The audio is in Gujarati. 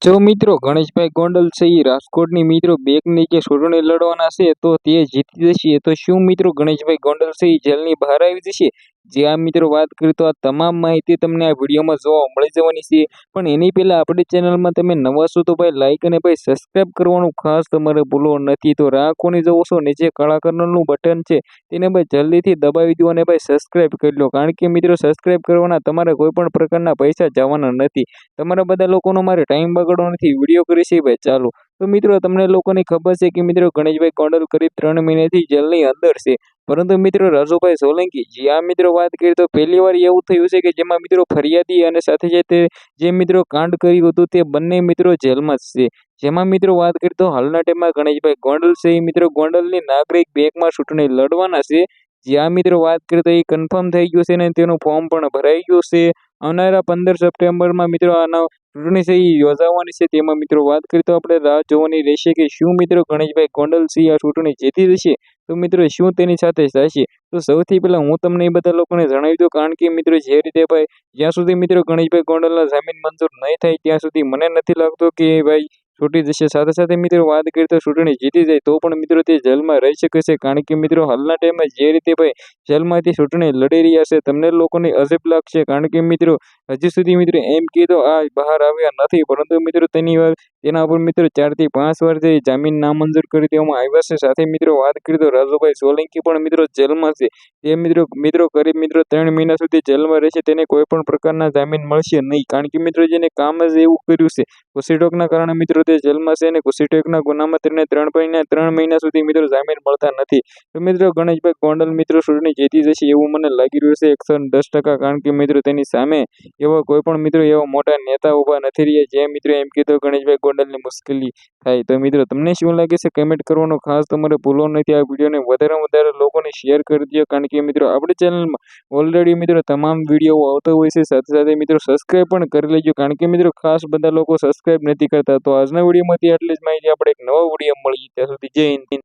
જો મિત્રો ગણેશભાઈ ગોંડલ છે એ રાજકોટની મિત્રો બેકની જે ચૂંટણી લડવાના છે તો તે જીતી જશે. તો શું મિત્રો ગણેશભાઈ ગોંડલ છે એ જેલની બહાર આવી જશે? જે આ મિત્રો વાત કરી તો આ તમામ માહિતી તમને આ વિડીયોમાં જોવા મળી જવાની છે. પણ એની પહેલા આપણી ચેનલમાં તમે નવા છો તો ભાઈ લાઈક અને ભાઈ સબસ્ક્રાઈબ કરવાનું ખાસ તમારે ભૂલવું નથી. તો રાખોની જોવો છો નીચે કાળા કલરનું બટન છે તેને ભાઈ જલ્દીથી દબાવી દો અને ભાઈ સબસ્ક્રાઈબ કરી લો. કારણ કે મિત્રો સબસ્ક્રાઈબ કરવાના તમારે કોઈ પણ પ્રકારના પૈસા જવાના નથી. તમારા બધા લોકોનો મારે ટાઈમ બગાડવો નથી. વિડીયો કરી છે ભાઈ ચાલો. તો મિત્રો તમને લોકોની ખબર છે કે મિત્રો ગણેશભાઈ ગોંડલ કરીબ 3 મહિનાથી જેલની અંદર છે. પરંતુ મિત્રો રાજુભાઈ સોલંકી જે આ મિત્રો વાત કરી તો પહેલી વાર એવું થયું છે કે જેમાં મિત્રો ફરિયાદી અને સાથે સાથે જે મિત્રો કાંડ કર્યું હતું તે બંને મિત્રો જેલમાં જ છે. જેમાં મિત્રો વાત કરી તો હાલના ટાઈમમાં ગણેશભાઈ ગોંડલ છે એ મિત્રો ગોંડલની નાગરિક બેંકમાં ચૂંટણી લડવાના છે. જે આ મિત્રો વાત કરી તો એ કન્ફર્મ થઈ ગયું છે ને તેનું ફોર્મ પણ ભરાઈ ગયું છે. આવનારા 15 સપ્ટેમ્બરમાં મિત્રો આના ચૂંટણી છે એ યોજાવાની છે. તેમાં મિત્રો વાત કરીએ તો આપણે રાહ જોવાની રહેશે કે શું મિત્રો ગણેશભાઈ ગોંડલ છે આ ચૂંટણી જીતી જશે તો મિત્રો શું તેની સાથે થશે. તો સૌથી પહેલા હું તમને એ બધા લોકોને જણાવી દઉં કારણ કે મિત્રો જે રીતે ભાઈ જ્યાં સુધી મિત્રો ગણેશભાઈ ગોંડલના જામીન મંજૂર નહીં થાય ત્યાં સુધી મને નથી લાગતો કે ભાઈ છૂટી જશે. સાથે સાથે મિત્રો વાત કરીએ તો ચૂંટણી જીતી જાય તો પણ મિત્રો તે જેલમાં રહી શકે છે. કારણ કે મિત્રો હાલના ટાઈમમાં જે રીતે ભાઈ જેલમાંથી ચૂંટણી લડી રહ્યા છે તમને લોકોને અજબ લાગશે. કારણ કે મિત્રો હજી સુધી મિત્રો એમ કીધો આ બહાર આવ્યા નથી પરંતુ મિત્રો તેના ઉપર મિત્રો 4 થી 5 વાર જે જામીન નામંજૂર કરી દેવામાં આવ્યા છે. સાથે મિત્રો વાત કરીએ તો રાજુભાઈ સોલંકી પણ મિત્રો જેલમાં છે. તે મિત્રો કરીબ મિત્રો 3 મહિના સુધી જેલમાં રહેશે તેને કોઈ પણ પ્રકારના જામીન મળશે નહીં. કારણ કે મિત્રો જેને કામ જ એવું કર્યું છે ઘુસીટોકના કારણે મિત્રો તે જેલમાં છે અને ઘુસીટોકના ગુનામાં તેને 3 મહિના સુધી મિત્રો જામીન મળતા નથી. તો મિત્રો ગણેશભાઈ ગોંડલ મિત્રો ચૂંટણી જીતી જશે એવું મને લાગી રહ્યું છે 110%. કારણ કે મિત્રો તેની સામે એવા કોઈ પણ મિત્રો એવા મોટા નેતા ઊભા નથી રહ્યા જે મિત્રો એમ કીધું ગણેશભાઈ ગોંડલની મુશ્કેલી થાય. તો મિત્રો તમને શું લાગે છે કમેન્ટ કરવાનું ખાસ તમારે ભૂલો નથી. આ વિડીયોને વધારેમાં વધારે લોકોને શેર કરી દો. કારણ કે મિત્રો આપણી ચેનલમાં ઓલરેડી મિત્રો તમામ વિડીયો આવતા હોય છે. સાથે સાથે મિત્રો સબસ્ક્રાઈબ પણ કરી લેજો. કારણ કે મિત્રો ખાસ બધા લોકો સબસ્ક્રાઈબ નથી કરતા. તો આજના વિડીયોમાંથી આટલી જ માહિતી. આપણે એક નવો વિડીયો મળીએ ત્યાં સુધી જય હિન્દ.